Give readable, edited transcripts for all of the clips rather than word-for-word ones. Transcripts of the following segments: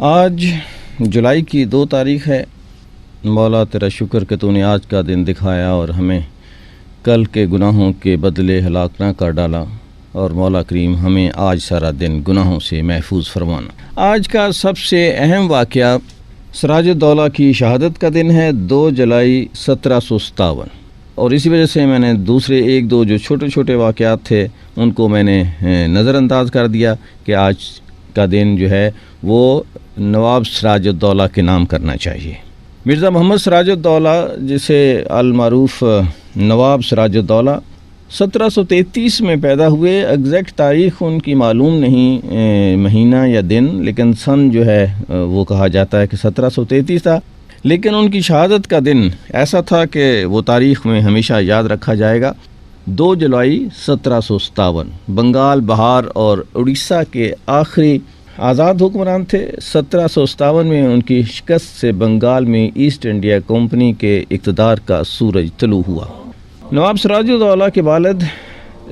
آج جولائی کی 2 تاریخ ہے۔ مولا تیرا شکر کہ تو نے آج کا دن دکھایا اور ہمیں کل کے گناہوں کے بدلے ہلاک نہ کر ڈالا، اور مولا کریم ہمیں آج سارا دن گناہوں سے محفوظ فرمانا۔ آج کا سب سے اہم واقعہ سراج الدولہ کی شہادت کا دن ہے، 2 جولائی 1757، اور اسی وجہ سے میں نے دوسرے 1-2 جو چھوٹے چھوٹے واقعات تھے ان کو میں نے نظر انداز کر دیا کہ آج کا دن جو ہے وہ نواب سراج الدولہ کے نام کرنا چاہیے۔ مرزا محمد سراج الدولہ، جسے المعروف نواب سراج الدولہ، 1733 میں پیدا ہوئے۔ ایگزیکٹ تاریخ ان کی معلوم نہیں، مہینہ یا دن، لیکن سن جو ہے وہ کہا جاتا ہے کہ 1733 تھا۔ لیکن ان کی شہادت کا دن ایسا تھا کہ وہ تاریخ میں ہمیشہ یاد رکھا جائے گا۔ 2 جولائی 1757 بنگال، بہار اور اڑیسہ کے آخری آزاد حکمران تھے۔ 1757 میں ان کی شکست سے بنگال میں ایسٹ انڈیا کمپنی کے اقتدار کا سورج طلوع ہوا۔ نواب سراج الدولہ کے والد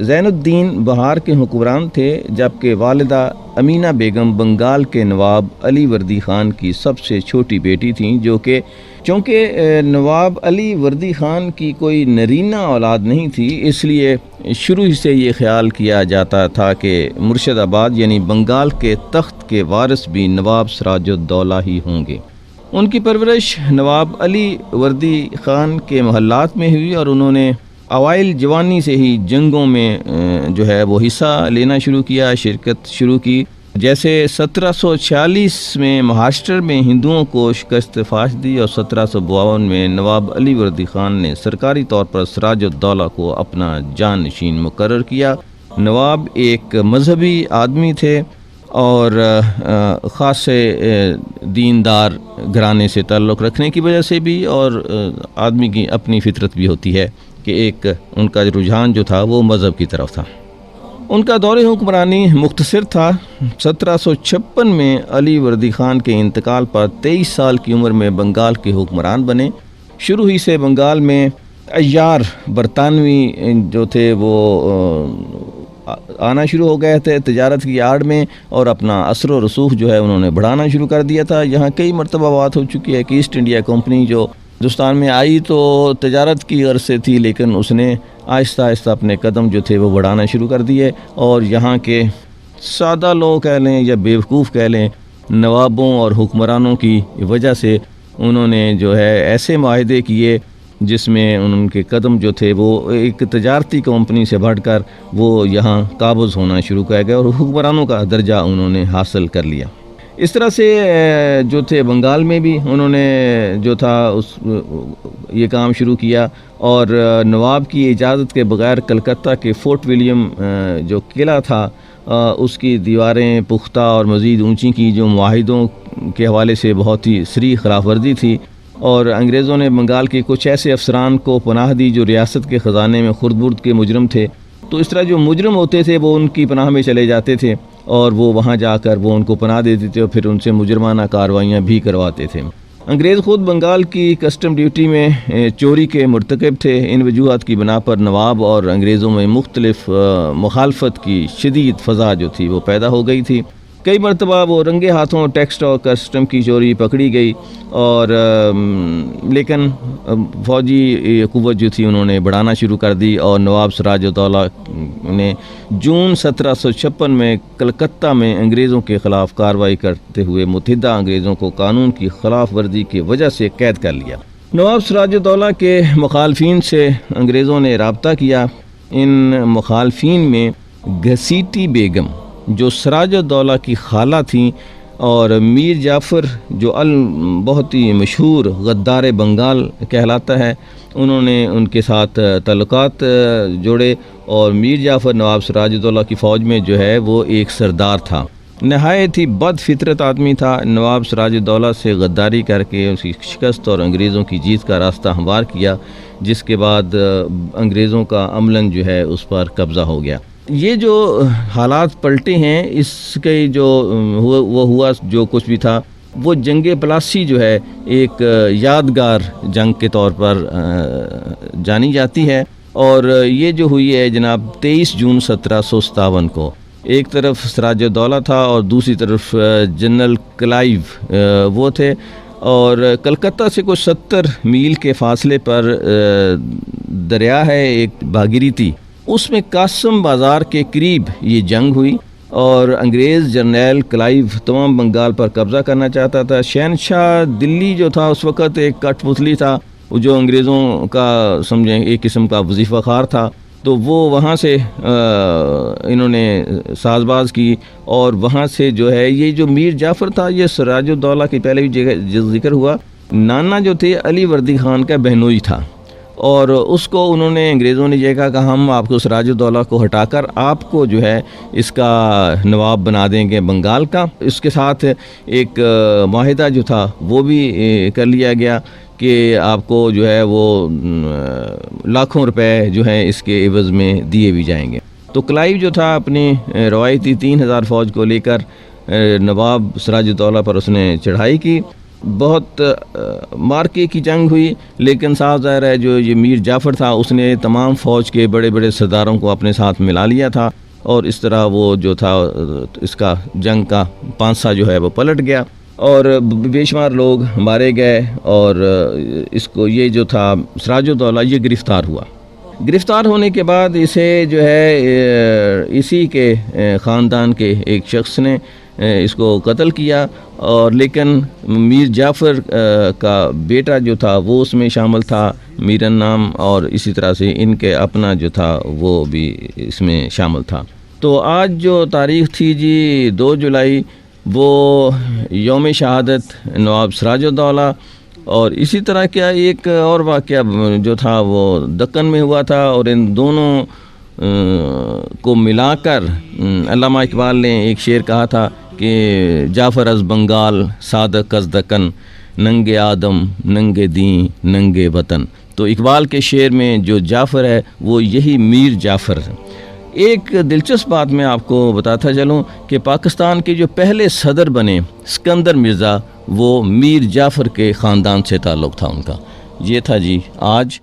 زین الدین بہار کے حکمران تھے، جبکہ والدہ امینہ بیگم بنگال کے نواب علی وردی خان کی سب سے چھوٹی بیٹی تھیں، چونکہ نواب علی وردی خان کی کوئی نرینہ اولاد نہیں تھی، اس لیے شروع ہی سے یہ خیال کیا جاتا تھا کہ مرشد آباد یعنی بنگال کے تخت کے وارث بھی نواب سراج الدولہ ہی ہوں گے۔ ان کی پرورش نواب علی وردی خان کے محلات میں ہوئی، اور انہوں نے اوائل جوانی سے ہی جنگوں میں جو ہے وہ حصہ لینا شروع کیا، شرکت شروع کی۔ جیسے 1746 میں مہاراشٹر میں ہندوؤں کو شکست فاش دی، اور 1752 میں نواب علی وردی خان نے سرکاری طور پر سراج الدولہ کو اپنا جانشین مقرر کیا۔ نواب ایک مذہبی آدمی تھے اور خاص دیندار گھرانے سے تعلق رکھنے کی وجہ سے بھی، اور آدمی کی اپنی فطرت بھی ہوتی ہے کہ ایک ان کا رجحان جو تھا وہ مذہب کی طرف تھا۔ ان کا دور حکمرانی مختصر تھا۔ 1756 میں علی وردی خان کے انتقال پر 23 سال کی عمر میں بنگال کے حکمران بنے۔ شروع ہی سے بنگال میں عیار برطانوی جو تھے وہ آنا شروع ہو گئے تھے تجارت کی آڑ میں، اور اپنا اثر و رسوخ جو ہے انہوں نے بڑھانا شروع کر دیا تھا۔ یہاں کئی مرتبہ بات ہو چکی ہے کہ ایسٹ انڈیا کمپنی جو ہندوستان میں آئی تو تجارت کی غرض سے تھی، لیکن اس نے آہستہ آہستہ اپنے قدم جو تھے وہ بڑھانا شروع کر دیے، اور یہاں کے سادہ لوگ کہہ لیں یا بیوقوف کہہ لیں، نوابوں اور حکمرانوں کی وجہ سے انہوں نے جو ہے ایسے معاہدے کیے جس میں ان کے قدم جو تھے وہ ایک تجارتی کمپنی سے بڑھ کر وہ یہاں قابض ہونا شروع کر گئے، اور حکمرانوں کا درجہ انہوں نے حاصل کر لیا۔ اس طرح سے جو تھے بنگال میں بھی انہوں نے جو تھا یہ کام شروع کیا، اور نواب کی اجازت کے بغیر کلکتہ کے فورٹ ولیم جو قلعہ تھا اس کی دیواریں پختہ اور مزید اونچی کی، جو معاہدوں کے حوالے سے بہت ہی صریح خلاف ورزی تھی، اور انگریزوں نے بنگال کے کچھ ایسے افسران کو پناہ دی جو ریاست کے خزانے میں خرد برد کے مجرم تھے۔ تو اس طرح جو مجرم ہوتے تھے وہ ان کی پناہ میں چلے جاتے تھے، اور وہ وہاں جا کر وہ ان کو پناہ دیتے تھے، اور پھر ان سے مجرمانہ کارروائیاں بھی کرواتے تھے۔ انگریز خود بنگال کی کسٹم ڈیوٹی میں چوری کے مرتکب تھے۔ ان وجوہات کی بنا پر نواب اور انگریزوں میں مختلف مخالفت کی شدید فضا جو تھی وہ پیدا ہو گئی تھی۔ کئی مرتبہ وہ رنگے ہاتھوں ٹیکس اور کسٹم کی چوری پکڑی گئی، اور لیکن فوجی قوت جو تھی انہوں نے بڑھانا شروع کر دی، اور نواب سراج الدولہ نے جون 1756 میں کلکتہ میں انگریزوں کے خلاف کارروائی کرتے ہوئے متحدہ انگریزوں کو قانون کی خلاف ورزی کی وجہ سے قید کر لیا۔ نواب سراج الدولہ کے مخالفین سے انگریزوں نے رابطہ کیا۔ ان مخالفین میں گھسیٹی بیگم جو سراج الدولہ کی خالہ تھیں، اور میر جعفر جو بہت ہی مشہور غدار بنگال کہلاتا ہے، انہوں نے ان کے ساتھ تعلقات جوڑے، اور میر جعفر نواب سراج الدولہ کی فوج میں جو ہے وہ ایک سردار تھا۔ نہایت ہی بد فطرت آدمی تھا۔ نواب سراج الدولہ سے غداری کر کے اس کی شکست اور انگریزوں کی جیت کا راستہ ہموار کیا، جس کے بعد انگریزوں کا عملاً جو ہے اس پر قبضہ ہو گیا۔ یہ جو حالات پلٹے ہیں، اس کے جو وہ ہوا جو کچھ بھی تھا، وہ جنگ پلاسی جو ہے ایک یادگار جنگ کے طور پر جانی جاتی ہے، اور یہ جو ہوئی ہے جناب 23 جون 1757 کو، ایک طرف سراج الدولہ تھا اور دوسری طرف جنرل کلائیو وہ تھے، اور کلکتہ سے کچھ 70 میل کے فاصلے پر دریا ہے ایک بھاگیرتھی، اس میں قاسم بازار کے قریب یہ جنگ ہوئی، اور انگریز جرنیل کلائیو تمام بنگال پر قبضہ کرنا چاہتا تھا۔ شہنشاہ دلی جو تھا اس وقت ایک کٹ پتلی تھا، جو انگریزوں کا سمجھیں ایک قسم کا وظیفہ خوار تھا، تو وہ وہاں سے انہوں نے ساز باز کی، اور وہاں سے جو ہے یہ جو میر جعفر تھا، یہ سراج الدولہ کی پہلے بھی ذکر ہوا، نانا جو تھے علی وردی خان کا بہنوئی تھا، اور اس کو انہوں نے انگریزوں نے یہ کہا کہ ہم آپ کو سراج الدولہ کو ہٹا کر آپ کو جو ہے اس کا نواب بنا دیں گے بنگال کا۔ اس کے ساتھ ایک معاہدہ جو تھا وہ بھی کر لیا گیا کہ آپ کو جو ہے وہ لاکھوں روپے جو ہیں اس کے عوض میں دیے بھی جائیں گے۔ تو کلائیو جو تھا اپنی روایتی 3000 فوج کو لے کر نواب سراج الدولہ پر اس نے چڑھائی کی، بہت مارکے کی جنگ ہوئی، لیکن صاف ظاہر ہے جو یہ میر جعفر تھا اس نے تمام فوج کے بڑے بڑے سرداروں کو اپنے ساتھ ملا لیا تھا، اور اس طرح وہ جو تھا اس کا جنگ کا پانسا جو ہے وہ پلٹ گیا، اور بے شمار لوگ مارے گئے، اور اس کو یہ جو تھا سراج الدولہ یہ گرفتار ہوا۔ گرفتار ہونے کے بعد اسے جو ہے اسی کے خاندان کے ایک شخص نے اس کو قتل کیا، اور لیکن میر جعفر کا بیٹا جو تھا وہ اس میں شامل تھا، میرن نام، اور اسی طرح سے ان کے اپنا جو تھا وہ بھی اس میں شامل تھا۔ تو آج جو تاریخ تھی جی 2 جولائی، وہ یوم شہادت نواب سراج الدولہ، اور اسی طرح کیا ایک اور واقعہ جو تھا وہ دکن میں ہوا تھا، اور ان دونوں کو ملا کر علامہ اقبال نے ایک شعر کہا تھا کہ جعفر از بنگال صادق از دکن، ننگے آدم ننگے دین ننگے وطن۔ تو اقبال کے شعر میں جو جعفر ہے وہ یہی میر جعفر ہے۔ ایک دلچسپ بات میں آپ کو بتاتا چلوں کہ پاکستان کے جو پہلے صدر بنے اسکندر مرزا، وہ میر جعفر کے خاندان سے تعلق تھا ان کا۔ یہ تھا جی آج